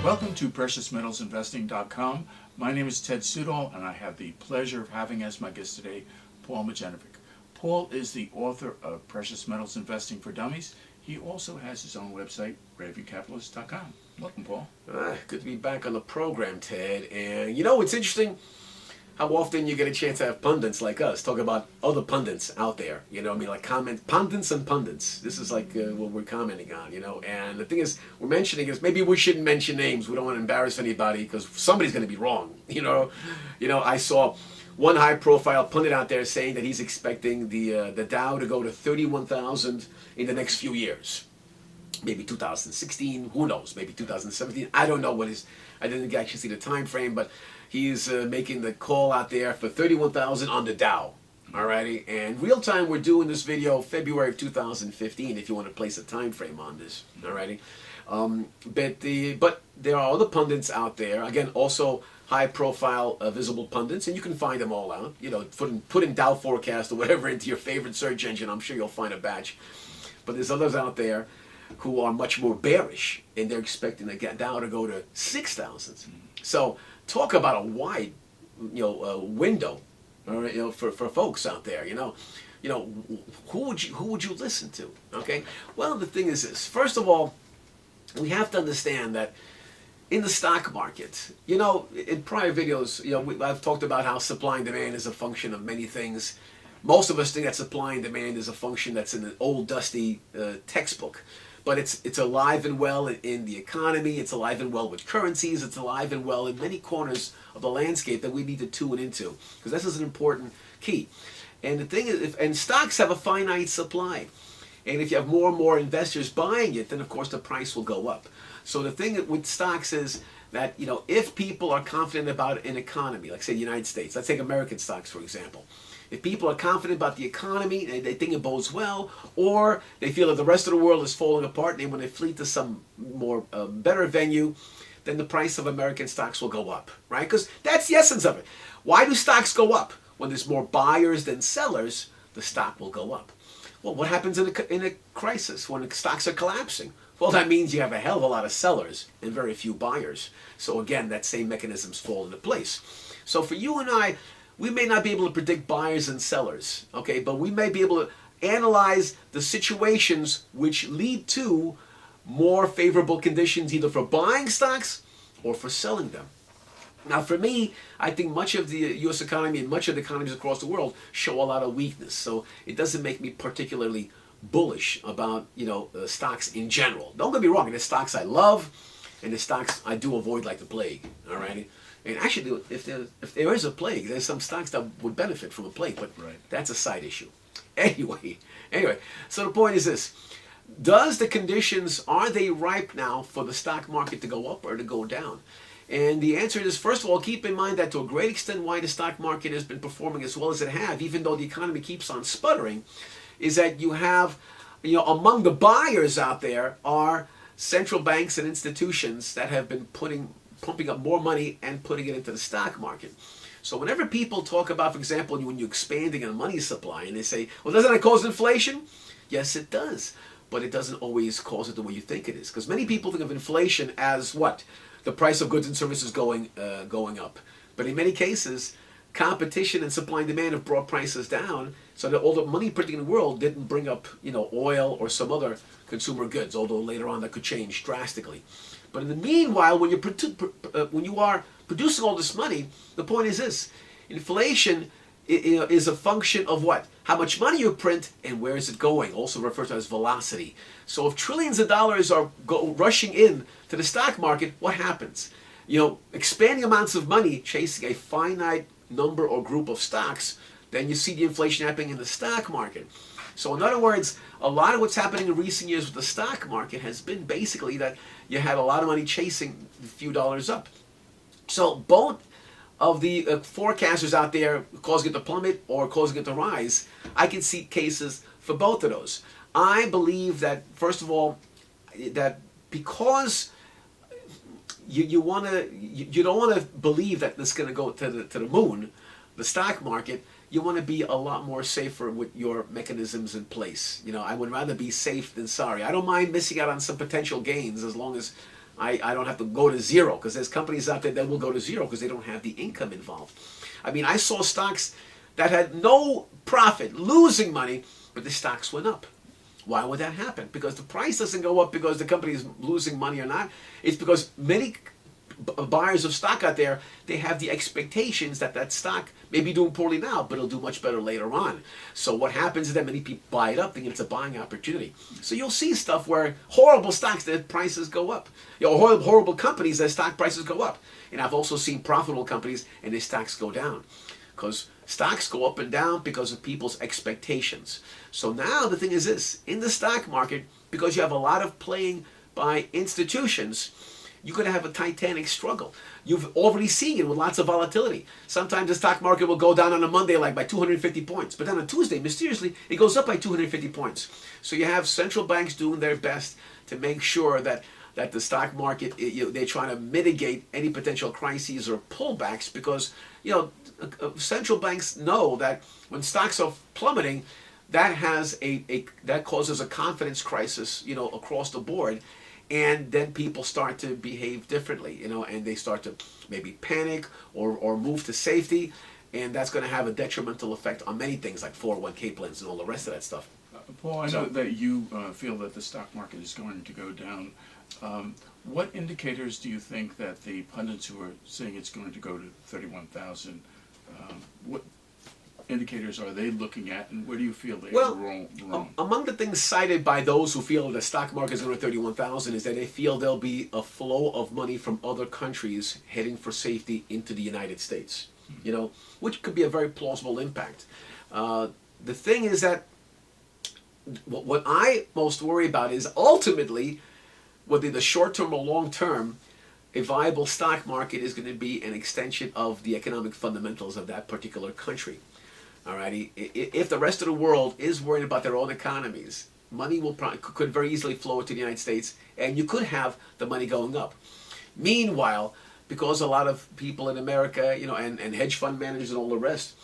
Welcome to PreciousMetalsInvesting.com. My name is Ted Sudol, and I have the pleasure of having as my guest today Paul Mladjenovic. Paul is the author of Precious Metals Investing for Dummies. He also has his own website, RavyCapitalist.com. Welcome, Paul. Good to be back on the program, Ted. And you know, it's interesting how often you get a chance to have pundits like us talk about other pundits out there. You know what I mean? Like pundits and pundits. This is like what we're commenting on, you know. And the thing is, we're mentioning is maybe we shouldn't mention names. We don't want to embarrass anybody because somebody's going to be wrong, you know. I saw one high-profile pundit out there saying that he's expecting the Dow to go to 31,000 in the next few years. Maybe 2016, who knows? Maybe 2017. I don't know what is. I didn't actually see the time frame, but he's making the call out there for 31,000 on the Dow. Alrighty, and real time, we're doing this video February of 2015. If you want to place a time frame on this, alrighty. But there are other pundits out there. Again, also high-profile, visible pundits, and you can find them all out. You know, put in Dow forecast or whatever into your favorite search engine. I'm sure you'll find a batch. But there's others out there who are much more bearish, and they're expecting the Dow to go to 6,000. So talk about a wide, window, all right, for folks out there. Who would you listen to? Okay. Well, the thing is this. First of all, we have to understand that in the stock market, in prior videos, I've talked about how supply and demand is a function of many things. Most of us think that supply and demand is a function that's in an old, dusty textbook. But it's alive and well in the economy, it's alive and well with currencies, it's alive and well in many corners of the landscape that we need to tune into, because this is an important key. And the thing is, and stocks have a finite supply. And if you have more and more investors buying it, then of course the price will go up. So the thing with stocks is that, if people are confident about an economy, like say the United States, let's take American stocks for example. If people are confident about the economy, they think it bodes well, or they feel that the rest of the world is falling apart and they want to flee to some more better venue, then the price of American stocks will go up, right? Because that's the essence of it. Why do stocks go up? When there's more buyers than sellers, the stock will go up. Well, what happens in a crisis when the stocks are collapsing? Well, that means you have a hell of a lot of sellers and very few buyers. So again, that same mechanisms fall into place. So for you and I, we may not be able to predict buyers and sellers, okay, but we may be able to analyze the situations which lead to more favorable conditions either for buying stocks or for selling them. Now for me, I think much of the U.S. economy and much of the economies across the world show a lot of weakness, so it doesn't make me particularly bullish about, stocks in general. Don't get me wrong, there's stocks I love and there's stocks I do avoid like the plague, all right? And actually, if there is a plague, there's some stocks that would benefit from a plague, but that's a side issue. Anyway, so the point is this. Are they ripe now for the stock market to go up or to go down? And the answer is, first of all, keep in mind that to a great extent why the stock market has been performing as well as it has, even though the economy keeps on sputtering, is that you have, among the buyers out there are central banks and institutions that have been pumping up more money and putting it into the stock market. So whenever people talk about, for example, when you're expanding a money supply and they say, well, doesn't that cause inflation? Yes, it does. But it doesn't always cause it the way you think it is. Because many people think of inflation as what? The price of goods and services going up. But in many cases, competition and supply and demand have brought prices down, so that all the money printing in the world didn't bring up, oil or some other consumer goods, although later on that could change drastically. But in the meanwhile, when you are producing all this money, the point is this: inflation is a function of what? How much money you print and where is it going? Also referred to as velocity. So if trillions of dollars are rushing in to the stock market, what happens? Expanding amounts of money chasing a finite number or group of stocks, then you see the inflation happening in the stock market. So in other words, a lot of what's happening in recent years with the stock market has been basically that you had a lot of money chasing a few dollars up. So both of the forecasters out there causing it to plummet or causing it to rise, I can see cases for both of those. I believe that, first of all, that because you don't want to believe that this is going to go to the moon, the stock market, you want to be a lot more safer with your mechanisms in place. I would rather be safe than sorry. I don't mind missing out on some potential gains as long as I don't have to go to zero, because there's companies out there that will go to zero because they don't have the income involved. I mean, I saw stocks that had no profit, losing money, but the stocks went up. Why would that happen? Because the price doesn't go up because the company is losing money or not. It's because many buyers of stock out there, they have the expectations that that stock may be doing poorly now, but it'll do much better later on. So what happens is that many people buy it up thinking it's a buying opportunity. So you'll see stuff where horrible stocks, their prices go up. Horrible companies, their stock prices go up. And I've also seen profitable companies and their stocks go down. Because stocks go up and down because of people's expectations. So now the thing is this, in the stock market, because you have a lot of playing by institutions, you're going to have a titanic struggle. You've already seen it with lots of volatility. Sometimes the stock market will go down on a Monday like by 250 points. But then on Tuesday, mysteriously, it goes up by 250 points. So you have central banks doing their best to make sure that the stock market, they're trying to mitigate any potential crises or pullbacks, because central banks know that when stocks are plummeting, that causes a confidence crisis, across the board. And then people start to behave differently, and they start to maybe panic or move to safety, and that's going to have a detrimental effect on many things like 401k plans and all the rest of that stuff. Paul, I know that you feel that the stock market is going to go down. What indicators do you think that the pundits who are saying it's going to go to 31,000, what indicators are they looking at, and where do you feel they are wrong? Among the things cited by those who feel the stock market is going to 31,000 is that they feel there'll be a flow of money from other countries heading for safety into the United States, which could be a very plausible impact. The thing is that what I most worry about is ultimately, whether the short term or long term, a viable stock market is going to be an extension of the economic fundamentals of that particular country. Alrighty, if the rest of the world is worried about their own economies, money could very easily flow into the United States, and you could have the money going up. Meanwhile, because a lot of people in America, and hedge fund managers and all the rest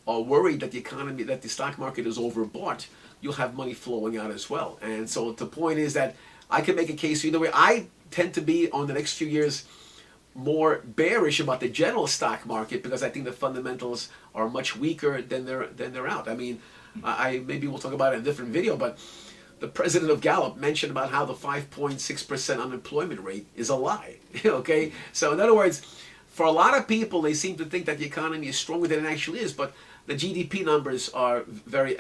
are worried that the stock market is overbought, you'll have money flowing out as well. And so the point is that I can make a case either way. I tend to be, on the next few years, more bearish about the general stock market, because I think the fundamentals are much weaker than they're out. I mean, maybe we'll talk about it in a different video, but the president of Gallup mentioned about how the 5.6% unemployment rate is a lie. Okay, so in other words, for a lot of people, they seem to think that the economy is stronger than it actually is, but the GDP numbers are very,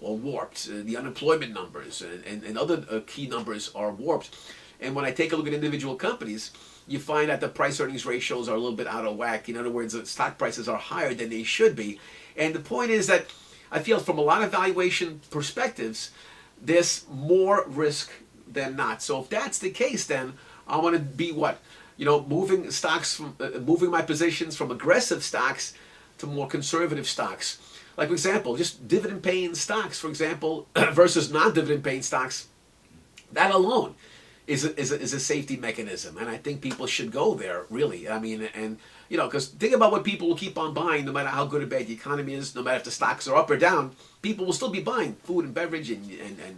warped. The unemployment numbers and other key numbers are warped. And when I take a look at individual companies, you find that the price-earnings ratios are a little bit out of whack. In other words, the stock prices are higher than they should be. And the point is that I feel from a lot of valuation perspectives, there's more risk than not. So if that's the case, then I want to be moving my positions from aggressive stocks to more conservative stocks. Like, for example, just dividend-paying stocks, for example, versus non-dividend-paying stocks. That alone is a safety mechanism, and I think people should go there, really. I mean, because think about what people will keep on buying, no matter how good or bad the economy is, no matter if the stocks are up or down, people will still be buying food and beverage and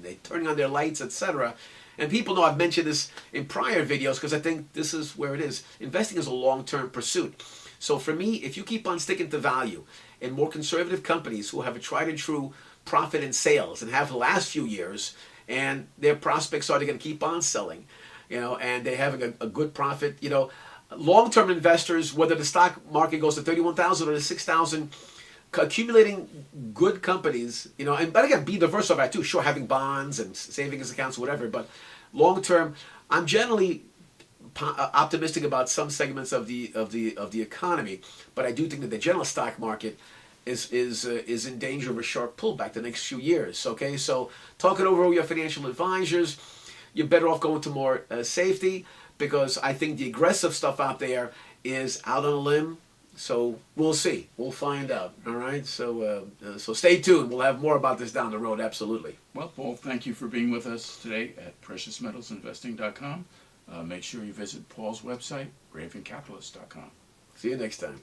they're turning on their lights, etc. And people know I've mentioned this in prior videos because I think this is where it is. Investing is a long-term pursuit. So for me, if you keep on sticking to value and more conservative companies who have a tried and true profit in sales and have the last few years, and their prospects are they're going to keep on selling, and they're having a good profit, long-term investors, whether the stock market goes to 31,000 or to 6,000, accumulating good companies, but again, be diversified too. Sure, having bonds and savings accounts, whatever, but long-term, I'm generally optimistic about some segments of the economy, but I do think that the general stock market is in danger of a sharp pullback the next few years. Okay, so talk it over with your financial advisors. You're better off going to more safety, because I think the aggressive stuff out there is out on a limb. So we'll see. We'll find out. All right. So stay tuned. We'll have more about this down the road. Absolutely. Well, Paul, thank you for being with us today at preciousmetalsinvesting.com. Make sure you visit Paul's website, ravencapitalist.com. See you next time.